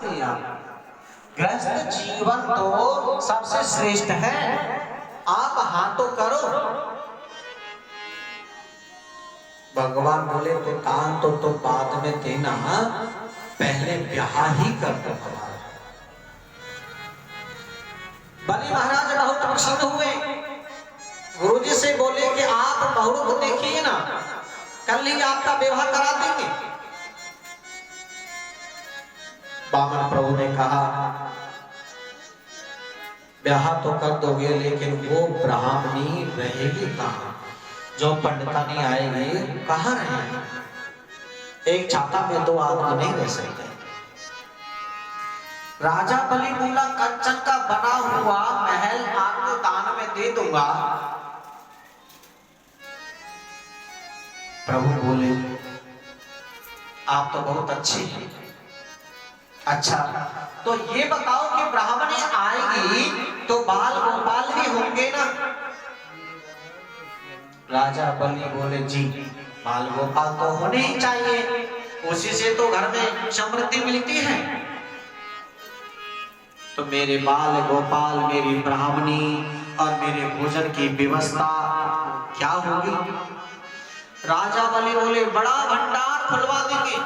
दिया। गृहस्थ जीवन तो सबसे श्रेष्ठ है, आप हाँ तो करो। भगवान बोले तो दान तो बाद में देना, पहले ब्याह ही कर दो हमारा। बलि महाराज बहुत प्रसन्न हुए, गुरुजी से बोले कि आप मुहूर्त देखिए ना, कल ही आपका विवाह करा देंगे। बामन प्रभु ने कहा ब्याह तो कर दोगे, लेकिन वो ब्राह्मणी रहेगी कहाँ, जो पंडितानी आएगी कहाँ रहेगी? एक छाता में दो आदमी नहीं रह सकते। राजा बलि बोला कंचन का बना हुआ महल आपको दान में दे दूंगा। प्रभु बोले आप तो बहुत अच्छी हैं। अच्छा तो ये बताओ कि ब्राह्मणी आएगी तो बाल गोपाल भी होंगे ना? राजा बलि बोले जी, बाल गोपाल तो होने ही चाहिए, उसी से तो घर में समृद्धि मिलती है। तो मेरे बाल गोपाल, मेरी ब्राह्मणी और मेरे भोजन की व्यवस्था क्या होगी? राजा बलि बोले बड़ा भंडार खुलवा देंगे,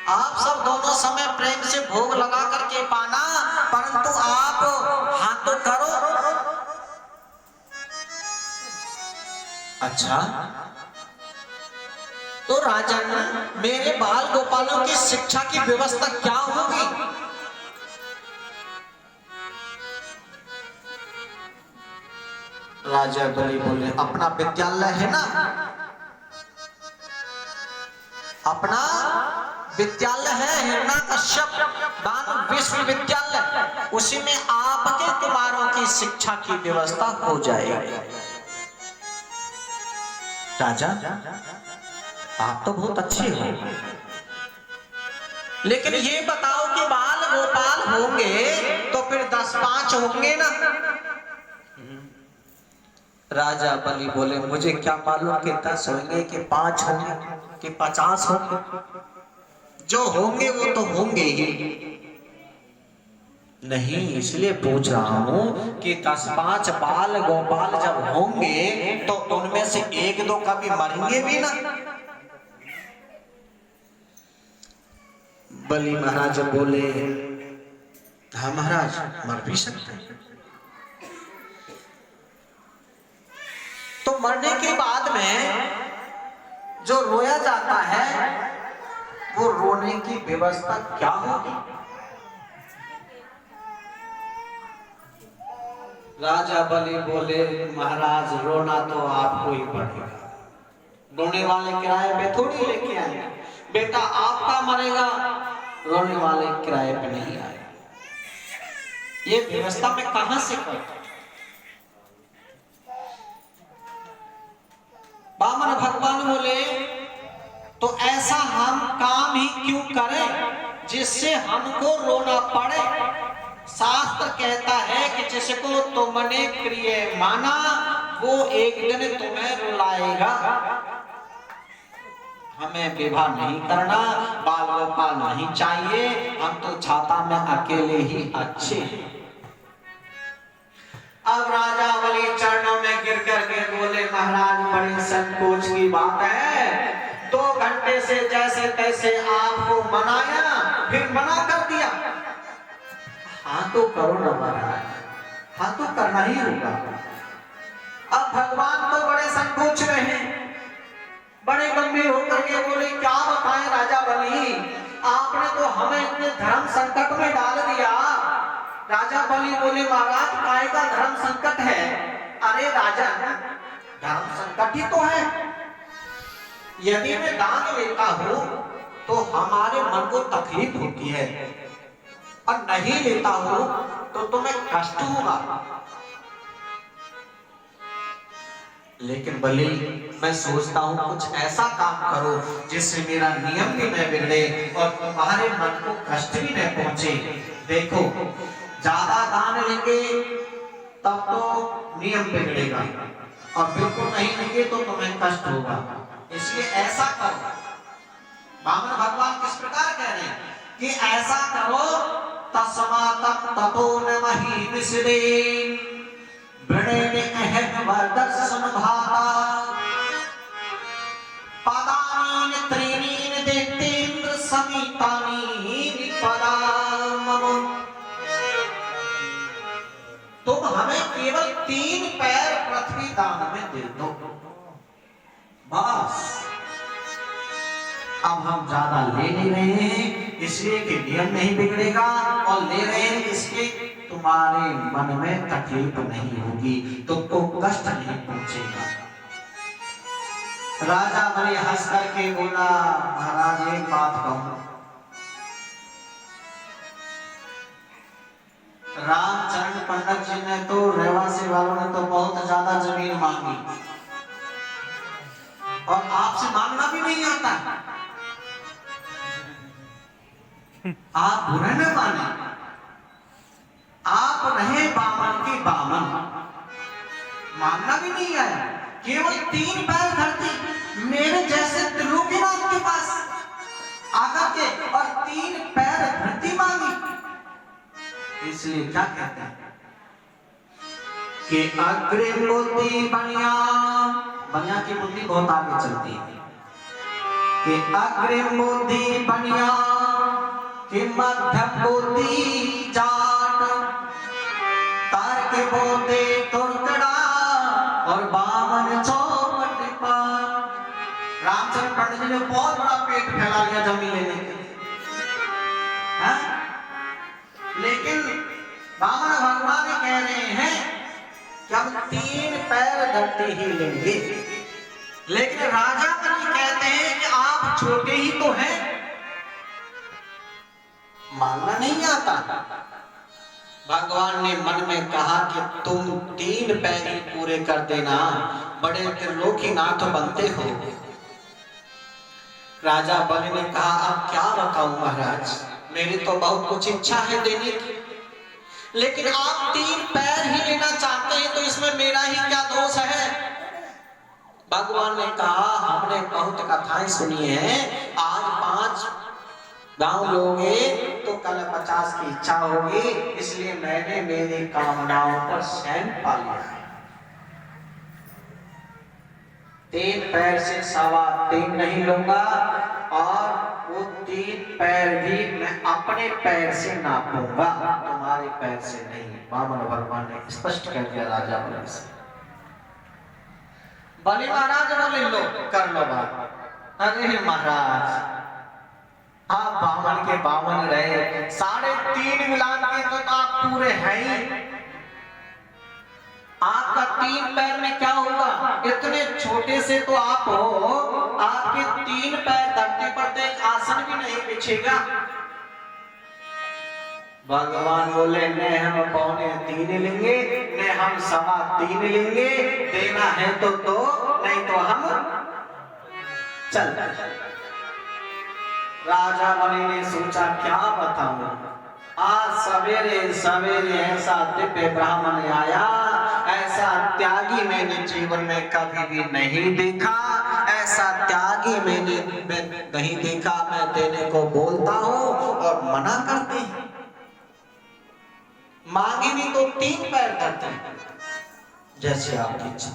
आप सब दोनों समय प्रेम से भोग लगा करके पाना, परंतु आप हाथ तो करो। अच्छा तो राजन मेरे बाल गोपालों की शिक्षा की व्यवस्था क्या होगी? राजा बलि बोले अपना विद्यालय है ना, अपना विद्यालय है हिरण्यकश्यप दान विश्वविद्यालय, उसी में आपके कुमारों की शिक्षा की व्यवस्था हो जाएगी। राजा आप तो बहुत अच्छे हो, लेकिन ये बताओ कि बाल गोपाल होंगे तो फिर 10-5 होंगे ना? राजा बलि बोले मुझे क्या मालूम कि 10 होंगे कि 5 होंगे कि 50 होंगे, जो होंगे वो तो होंगे ही। नहीं इसलिए पूछ रहा हूं कि 10-5 बाल गोपाल जब होंगे तो उनमें से 1-2 कभी मरेंगे भी ना? बलि महाराज बोले हाँ महाराज मर भी सकते हैं। तो मरने के बाद में जो रोया जाता है वो रोने की व्यवस्था क्या होगी? राजा बलि बोले महाराज रोना तो आपको ही पड़ेगा, रोने वाले किराए पे थोड़ी लेके आए, बेटा आपका मरेगा, रोने वाले किराए पे नहीं आए। ये व्यवस्था मैं कहां से करूं? बामन भगवान बोले तो ऐसा हम काम ही क्यों करें जिससे हमको रोना पड़े? शास्त्र कहता है कि जिसको तुमने प्रिय माना वो एक दिन तुम्हें रुलाएगा। हमें विवाह नहीं करना, बाल गोपाल नहीं चाहिए, हम तो छाता में अकेले ही अच्छे हैं। अब राजा बलि चरणों में गिर करके बोले महाराज बड़ी संकोच की बात है, 2 घंटे से जैसे तैसे आपको मनाया फिर मना कर दिया। हाँ तो करो ना महाराज, हाँ तो करना ही होगा। अब भगवान तो बड़े संकोच में हैं, बड़े गंभीर होकर के बोले क्या बताएं राजा बलि, आपने तो हमें इतने धर्म संकट में डाल दिया। राजा बलि बोले महाराज काय का धर्म संकट है? अरे राजा धर्म संकट ही तो है, यदि मैं दान लेता हूं तो हमारे मन को तकलीफ होती है, और नहीं लेता हूं तो तुम्हें कष्ट होगा। लेकिन बलि मैं सोचता हूं कुछ ऐसा काम करो जिससे मेरा नियम भी न बिगड़े और तुम्हारे मन को कष्ट भी न पहुंचे। देखो ज्यादा दान लेंगे तब तो नियम बिगड़ेगा, और बिल्कुल नहीं लेंगे तो तुम्हें कष्ट होगा, इसलिए ऐसा करो। बामन भगवान किस प्रकार कह रहे हैं कि ऐसा करो, तस्मात् ततो न मही विसरे वृणेन अहम दर्शन भाता पदानीन त्रीणीन देतेन्द्र समीतानि पदामम। तुम हमें केवल 3 पैर पृथ्वी दान में दे दो, बस। अब हम ज्यादा ले नहीं रहे हैं इसलिए कि नियम नहीं बिगड़ेगा, और ले रहे हैं इसलिए तुम्हारे मन में तकलीफ नहीं होगी, तुमको कष्ट नहीं पहुंचेगा। राजा बड़े हंस करके बोला, महाराज एक बात कहूं, रामचरण पंडित जी ने तो, रहवासी वालों ने तो बहुत ज्यादा जमीन मांगी, और आपसे मांगना भी नहीं आता। आप बुरे न माने, आप रहे बामन के बामन, मांगना भी नहीं आया, केवल 3 पैर धरती मेरे जैसे त्रिलोकीनाथ के पास आकर के और 3 पैर धरती मांगी। इसलिए क्या कहते हैं कि अग्रिम बुद्धि बनिया, बनिया की बुद्धि बहुत आगे चलती है, कि अग्रिम बुद्धि बनिया कि मध्यम बुद्धि जाट, तार्क बोते तुरकड़ा और बामन चौपट पार। रामचंद्र पंडित जी ने बहुत बड़ा पेट फैला लिया जमीन लेने के लिए, लेकिन बामन भगवान कह रहे हैं कि हम 3 पैर धरती ही लेंगे, लेकिन राजा बनी कहते हैं कि आप छोटे ही तो हैं, मानना नहीं आता। भगवान ने मन में कहा कि तुम 3 पैर ही पूरे कर देना, बड़े त्रिलोकीनाथ बनते हो। राजा बलि ने कहा, अब क्या बताऊं महाराज, मेरी तो बहुत कुछ इच्छा है देने की, लेकिन आप 3 पैर ही लेना चाहते हैं तो इसमें मेरा ही क्या दोष है। भगवान ने कहा, हमने बहुत कथाएं सुनी है, आज 5 गांव लोगे तो कल 50 की इच्छा होगी, इसलिए मैंने मेरी कामनाओं पर सैन पा लिया है। 3 पैर से 3.25 नहीं लूंगा, और वो 3 पैर भी मैं अपने पैर से नापूंगा, तुम्हारे पैर से नहीं। वामन भगवान ने स्पष्ट कर दिया राजा बलि से। बलि महाराज बोले, लो कर लो बात। अरे महाराज, आप बामन के बामन रहे, 3.5 मिलान के तो आप पूरे हैं ही, आपका 3 पैर में क्या होगा, इतने छोटे से तो आप हो, आपके 3 पैर धरती पर तो एक आसन भी नहीं बिछेगा। भगवान बोले, न हम 3.25 लेंगे, न हम 3.25 लेंगे, देना है तो दो, नहीं तो हम चल। राजा बलि ने सोचा, क्या बताऊं, आज सवेरे सवेरे ऐसा दिव्य ब्राह्मण आया, ऐसा त्यागी मैंने जीवन में कभी भी नहीं देखा, ऐसा त्यागी मैंने नहीं देखा। मैं देने को बोलता हूं और मना करते हैं, मांगी नहीं तो 3 पैर धरते हैं, जैसे आपकी इच्छा,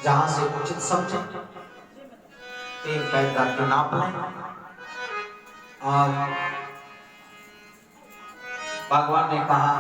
जहां से उचित समझे 3 पैर धरते नाप लें। और भगवान ने कहा,